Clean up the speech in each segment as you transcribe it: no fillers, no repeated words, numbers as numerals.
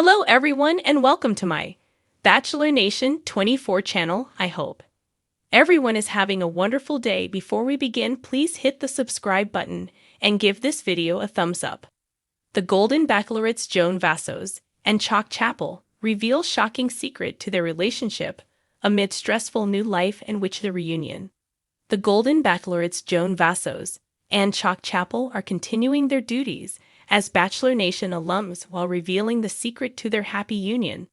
Hello everyone and welcome to my Bachelor Nation 24 channel, I hope. Everyone is having a wonderful day. Before we begin, please hit the subscribe button and give this video a thumbs up. The Golden Bachelorettes Joan Vassos and Chock Chapple reveal shocking secret to their relationship amid stressful new life and Wichita reunion. The Golden Bachelorettes Joan Vassos and Chock Chapple are continuing their duties as Bachelor Nation alums while revealing the secret to their happy union.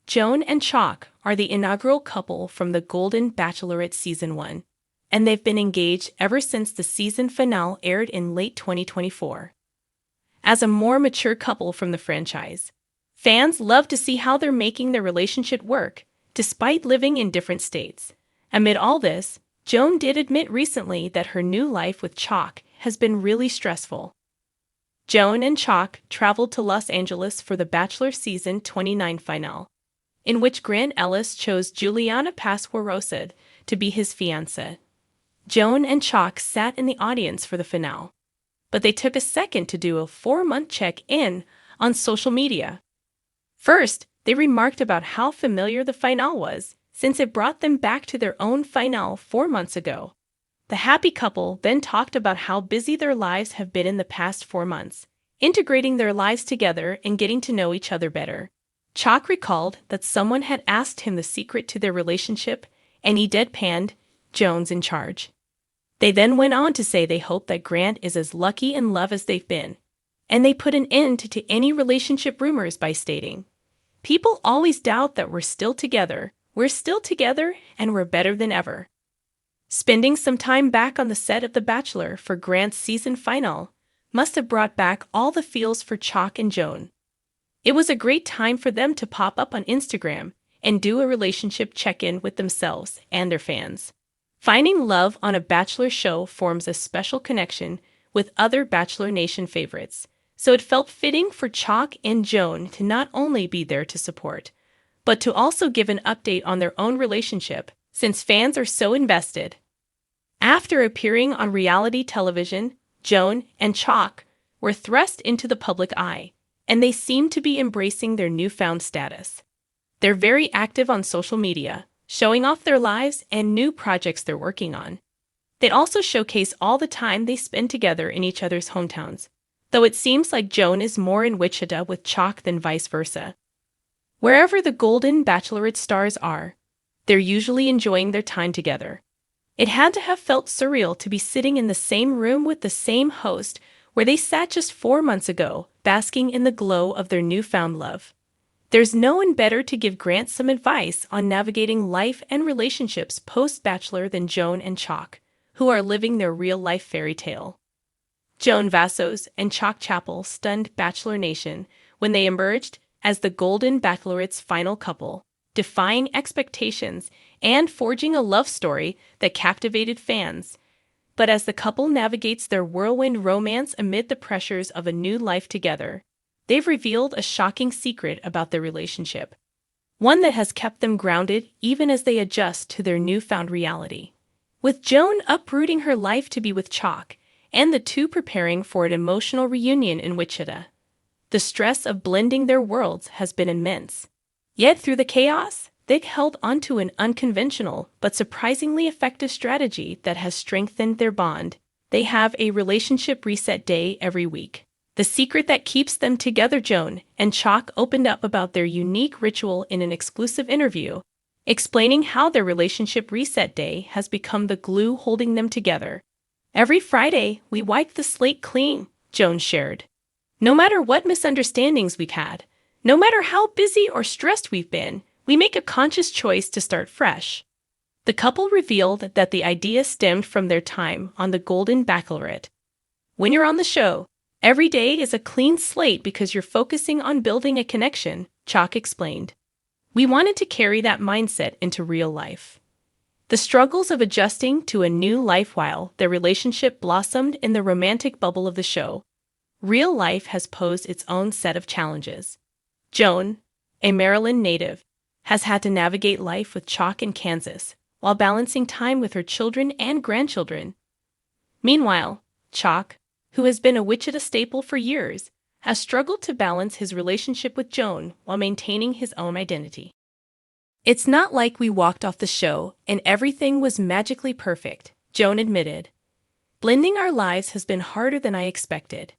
Joan and Chock are the inaugural couple from the Golden Bachelorette Season 1, and they've been engaged ever since the season finale aired in late 2024. As a more mature couple from the franchise, fans love to see how they're making their relationship work, despite living in different states. Amid all this, Joan did admit recently that her new life with Chock has been really stressful. Joan and Chock traveled to Los Angeles for the Bachelor Season 29 finale, in which Grant Ellis chose Juliana Pasquarosad to be his fiancée. Joan and Chock sat in the audience for the finale, but they took a second to do a 4-month check-in on social media. First, they remarked about how familiar the finale was, since it brought them back to their own finale 4 months ago. The happy couple then talked about how busy their lives have been in the past 4 months, integrating their lives together and getting to know each other better. Chock recalled that someone had asked him the secret to their relationship, and he deadpanned, "Joan's in charge." They then went on to say they hope that Grant is as lucky in love as they've been, and they put an end to any relationship rumors by stating, "People always doubt that we're still together, and we're better than ever." Spending some time back on the set of The Bachelor for Grant's season finale must have brought back all the feels for Chock and Joan. It was a great time for them to pop up on Instagram and do a relationship check-in with themselves and their fans. Finding love on a Bachelor show forms a special connection with other Bachelor Nation favorites, so it felt fitting for Chock and Joan to not only be there to support, but to also give an update on their own relationship, since fans are so invested. After appearing on reality television, Joan and Chock were thrust into the public eye, and they seem to be embracing their newfound status. They're very active on social media, showing off their lives and new projects they're working on. They also showcase all the time they spend together in each other's hometowns, though it seems like Joan is more in Wichita with Chock than vice versa. Wherever the Golden Bachelorette stars are, they're usually enjoying their time together. It had to have felt surreal to be sitting in the same room with the same host where they sat just 4 months ago, basking in the glow of their newfound love. There's no one better to give Grant some advice on navigating life and relationships post-Bachelor than Joan and Chock, who are living their real-life fairy tale. Joan Vassos and Chock Chapple stunned Bachelor Nation when they emerged as the Golden Bachelorette's final couple, defying expectations and forging a love story that captivated fans. But as the couple navigates their whirlwind romance amid the pressures of a new life together, they've revealed a shocking secret about their relationship, one that has kept them grounded even as they adjust to their newfound reality. With Joan uprooting her life to be with Chock, and the two preparing for an emotional reunion in Wichita, the stress of blending their worlds has been immense. Yet through the chaos, they've held onto an unconventional but surprisingly effective strategy that has strengthened their bond. They have a relationship reset day every week. The secret that keeps them together. Joan and Chock opened up about their unique ritual in an exclusive interview, explaining how their relationship reset day has become the glue holding them together. "Every Friday, we wipe the slate clean," Joan shared. "No matter what misunderstandings we've had, no matter how busy or stressed we've been, we make a conscious choice to start fresh." The couple revealed that the idea stemmed from their time on the Golden Bachelorette. "When you're on the show, every day is a clean slate because you're focusing on building a connection," Chock explained. "We wanted to carry that mindset into real life." The struggles of adjusting to a new life while their relationship blossomed in the romantic bubble of the show. Real life has posed its own set of challenges. Joan, a Maryland native, has had to navigate life with Chock in Kansas while balancing time with her children and grandchildren. Meanwhile, Chock, who has been a Wichita staple for years, has struggled to balance his relationship with Joan while maintaining his own identity. It's not like we walked off the show and everything was magically perfect, Joan admitted. Blending our lives has been harder than I expected.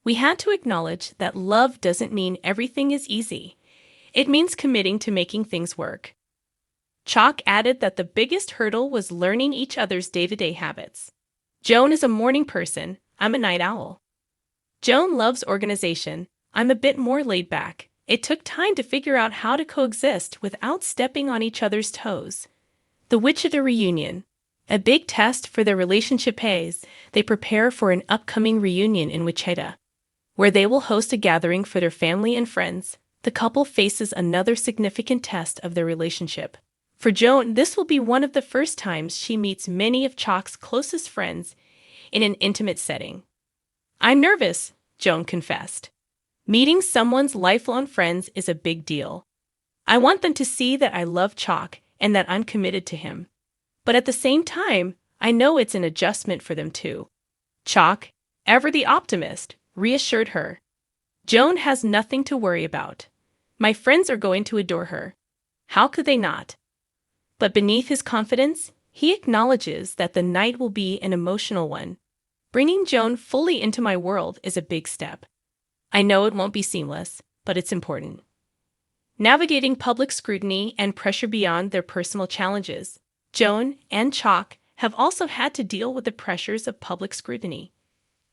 We had to acknowledge that love doesn't mean everything is easy. It means committing to making things work. Chock added that the biggest hurdle was learning each other's day-to-day habits. Joan is a morning person, I'm a night owl. Joan loves organization, I'm a bit more laid back. It took time to figure out how to coexist without stepping on each other's toes. The Wichita reunion. A big test for their relationship as they prepare for an upcoming reunion in Wichita, where they will host a gathering for their family and friends. The couple faces another significant test of their relationship. For Joan, this will be one of the first times she meets many of Chock's closest friends in an intimate setting. I'm nervous, Joan confessed. Meeting someone's lifelong friends is a big deal. I want them to see that I love Chock and that I'm committed to him. But at the same time, I know it's an adjustment for them too. Chock, ever the optimist, reassured her. Joan has nothing to worry about. My friends are going to adore her. How could they not? But beneath his confidence, he acknowledges that the night will be an emotional one. Bringing Joan fully into my world is a big step. I know it won't be seamless, but it's important. Navigating public scrutiny and pressure beyond their personal challenges, Joan and Chock have also had to deal with the pressures of public scrutiny.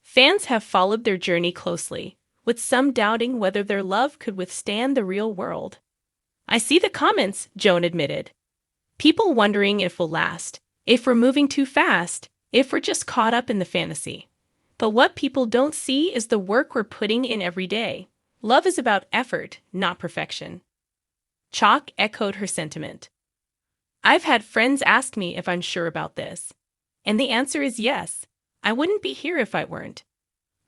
Fans have followed their journey closely, with some doubting whether their love could withstand the real world. I see the comments, Joan admitted. People wondering if we'll last, if we're moving too fast, if we're just caught up in the fantasy. But what people don't see is the work we're putting in every day. Love is about effort, not perfection. Chock echoed her sentiment. I've had friends ask me if I'm sure about this. And the answer is yes. I wouldn't be here if I weren't.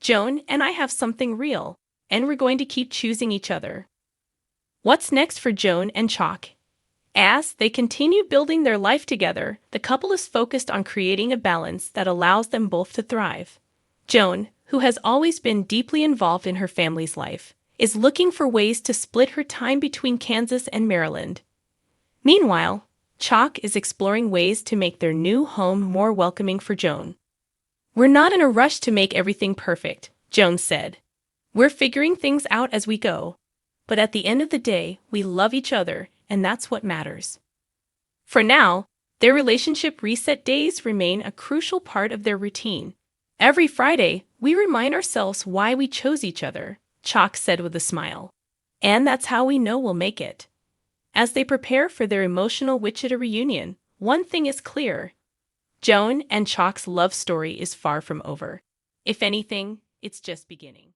Joan and I have something real, and we're going to keep choosing each other. What's next for Joan and Chock? As they continue building their life together, the couple is focused on creating a balance that allows them both to thrive. Joan, who has always been deeply involved in her family's life, is looking for ways to split her time between Kansas and Maryland. Meanwhile, Chock is exploring ways to make their new home more welcoming for Joan. We're not in a rush to make everything perfect, Joan said. We're figuring things out as we go. But at the end of the day, we love each other, and that's what matters. For now, their relationship reset days remain a crucial part of their routine. Every Friday, we remind ourselves why we chose each other, Chock said with a smile. And that's how we know we'll make it. As they prepare for their emotional Wichita reunion, one thing is clear. Joan and Chock's love story is far from over. If anything, it's just beginning.